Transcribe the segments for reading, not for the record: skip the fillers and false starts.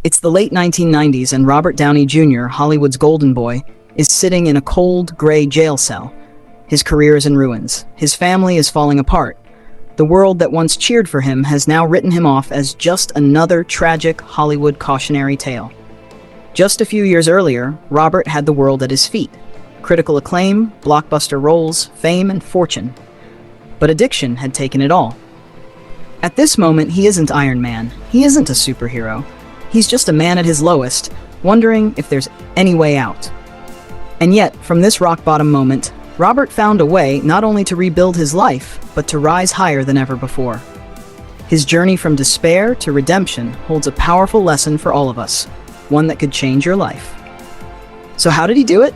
It's the late 1990s and Robert Downey Jr., Hollywood's golden boy, is sitting in a cold, gray jail cell. His career is in ruins. His family is falling apart. The world that once cheered for him has now written him off as just another tragic Hollywood cautionary tale. Just a few years earlier, Robert had the world at his feet. Critical acclaim, blockbuster roles, fame, and fortune. But addiction had taken it all. At this moment, he isn't Iron Man. He isn't a superhero. He's just a man at his lowest, wondering if there's any way out. And yet, from this rock-bottom moment, Robert found a way not only to rebuild his life, but to rise higher than ever before. His journey from despair to redemption holds a powerful lesson for all of us, one that could change your life. So how did he do it?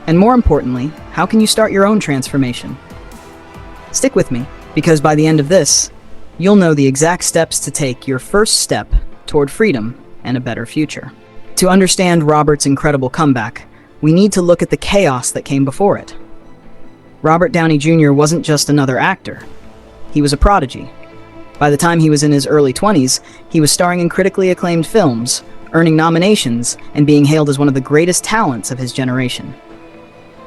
And more importantly, how can you start your own transformation? Stick with me, because by the end of this, you'll know the exact steps to take your first step toward freedom and a better future. To understand Robert's incredible comeback, we need to look at the chaos that came before it. Robert Downey Jr. wasn't just another actor. He was a prodigy. By the time he was in his early 20s, he was starring in critically acclaimed films, earning nominations, and being hailed as one of the greatest talents of his generation.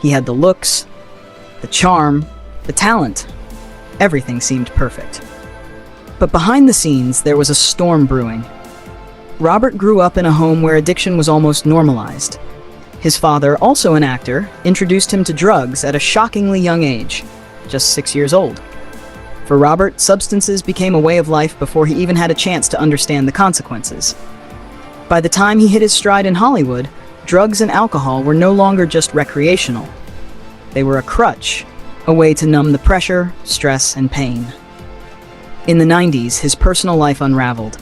He had the looks, the charm, the talent. Everything seemed perfect. But behind the scenes, there was a storm brewing. Robert grew up in a home where addiction was almost normalized. His father, also an actor, introduced him to drugs at a shockingly young age, just 6 years old. For Robert, substances became a way of life before he even had a chance to understand the consequences. By the time he hit his stride in Hollywood, drugs and alcohol were no longer just recreational. They were a crutch, a way to numb the pressure, stress, and pain. In the 90s, his personal life unraveled.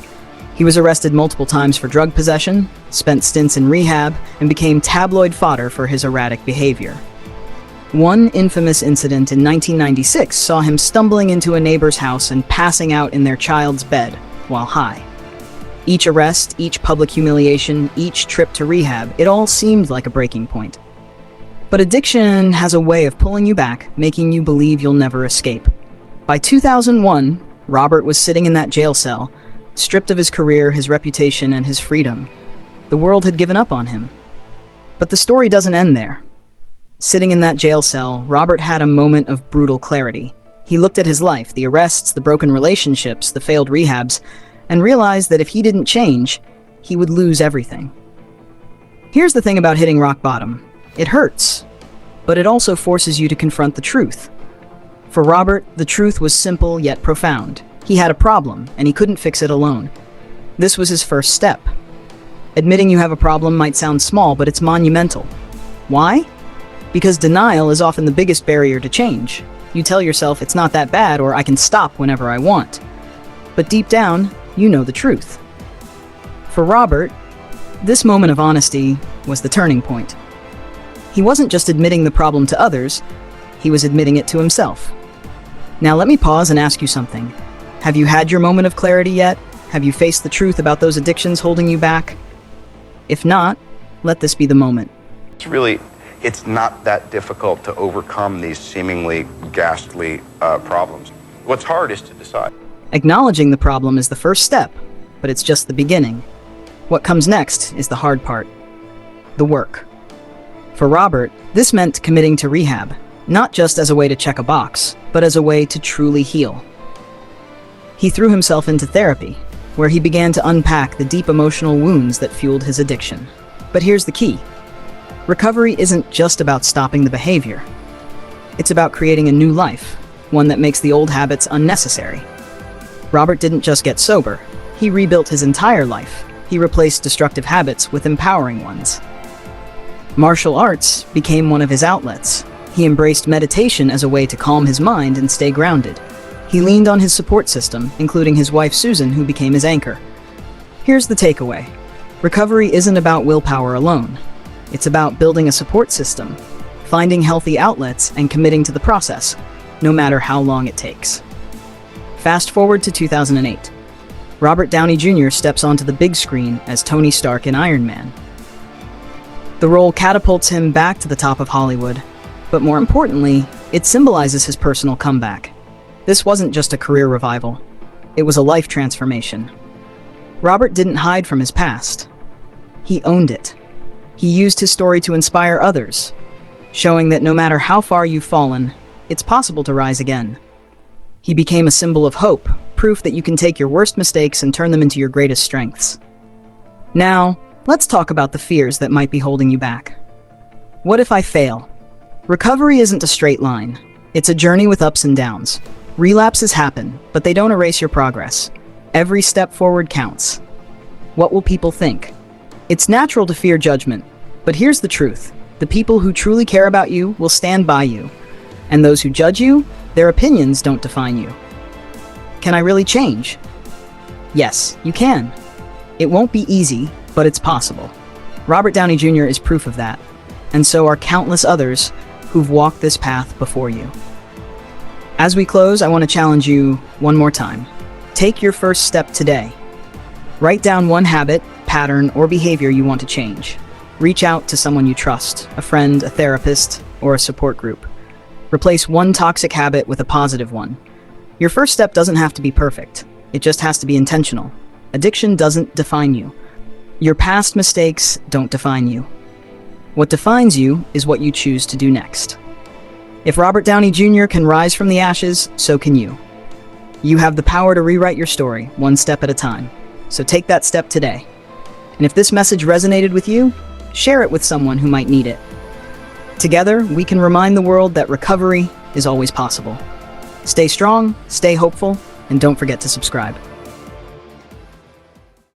He was arrested multiple times for drug possession, spent stints in rehab, and became tabloid fodder for his erratic behavior. One infamous incident in 1996 saw him stumbling into a neighbor's house and passing out in their child's bed while high. Each arrest, each public humiliation, each trip to rehab, it all seemed like a breaking point. But addiction has a way of pulling you back, making you believe you'll never escape. By 2001, Robert was sitting in that jail cell, stripped of his career, his reputation, and his freedom. The world had given up on him. But the story doesn't end there. Sitting in that jail cell, Robert had a moment of brutal clarity. He looked at his life, the arrests, the broken relationships, the failed rehabs, and realized that if he didn't change, he would lose everything. Here's the thing about hitting rock bottom. It hurts, but it also forces you to confront the truth. For Robert, the truth was simple yet profound. He had a problem, and he couldn't fix it alone. This was his first step. Admitting you have a problem might sound small, but it's monumental. Why? Because denial is often the biggest barrier to change. You tell yourself it's not that bad, or I can stop whenever I want. But deep down, you know the truth. For Robert, this moment of honesty was the turning point. He wasn't just admitting the problem to others, he was admitting it to himself. Now let me pause and ask you something. Have you had your moment of clarity yet? Have you faced the truth about those addictions holding you back? If not, let this be the moment. It's not that difficult to overcome these seemingly ghastly problems. What's hard is to decide. Acknowledging the problem is the first step, but it's just the beginning. What comes next is the hard part. The work. For Robert, this meant committing to rehab, not just as a way to check a box, but as a way to truly heal. He threw himself into therapy, where he began to unpack the deep emotional wounds that fueled his addiction. But here's the key. Recovery isn't just about stopping the behavior. It's about creating a new life, one that makes the old habits unnecessary. Robert didn't just get sober. He rebuilt his entire life. He replaced destructive habits with empowering ones. Martial arts became one of his outlets. He embraced meditation as a way to calm his mind and stay grounded. He leaned on his support system, including his wife Susan, who became his anchor. Here's the takeaway. Recovery isn't about willpower alone. It's about building a support system, finding healthy outlets, and committing to the process, no matter how long it takes. Fast forward to 2008. Robert Downey Jr. steps onto the big screen as Tony Stark in Iron Man. The role catapults him back to the top of Hollywood, but more importantly, it symbolizes his personal comeback. This wasn't just a career revival. It was a life transformation. Robert didn't hide from his past. he owned it. He used his story to inspire others, showing that no matter how far you've fallen, it's possible to rise again. He became a symbol of hope, proof that you can take your worst mistakes and turn them into your greatest strengths. Now, let's talk about the fears that might be holding you back. What if I fail? Recovery isn't a straight line. It's a journey with ups and downs. Relapses happen, but they don't erase your progress. Every step forward counts. What will people think? It's natural to fear judgment, but here's the truth. The people who truly care about you will stand by you. And those who judge you, their opinions don't define you. Can I really change? Yes, you can. It won't be easy, but it's possible. Robert Downey Jr. is proof of that, and so are countless others who've walked this path before you. As we close, I want to challenge you one more time. Take your first step today. Write down one habit, pattern, or behavior you want to change. Reach out to someone you trust, a friend, a therapist, or a support group. Replace one toxic habit with a positive one. Your first step doesn't have to be perfect. It just has to be intentional. Addiction doesn't define you. Your past mistakes don't define you. What defines you is what you choose to do next. If Robert Downey Jr. can rise from the ashes, so can you. You have the power to rewrite your story, one step at a time. So take that step today. And if this message resonated with you, share it with someone who might need it. Together, we can remind the world that recovery is always possible. Stay strong, stay hopeful, and don't forget to subscribe.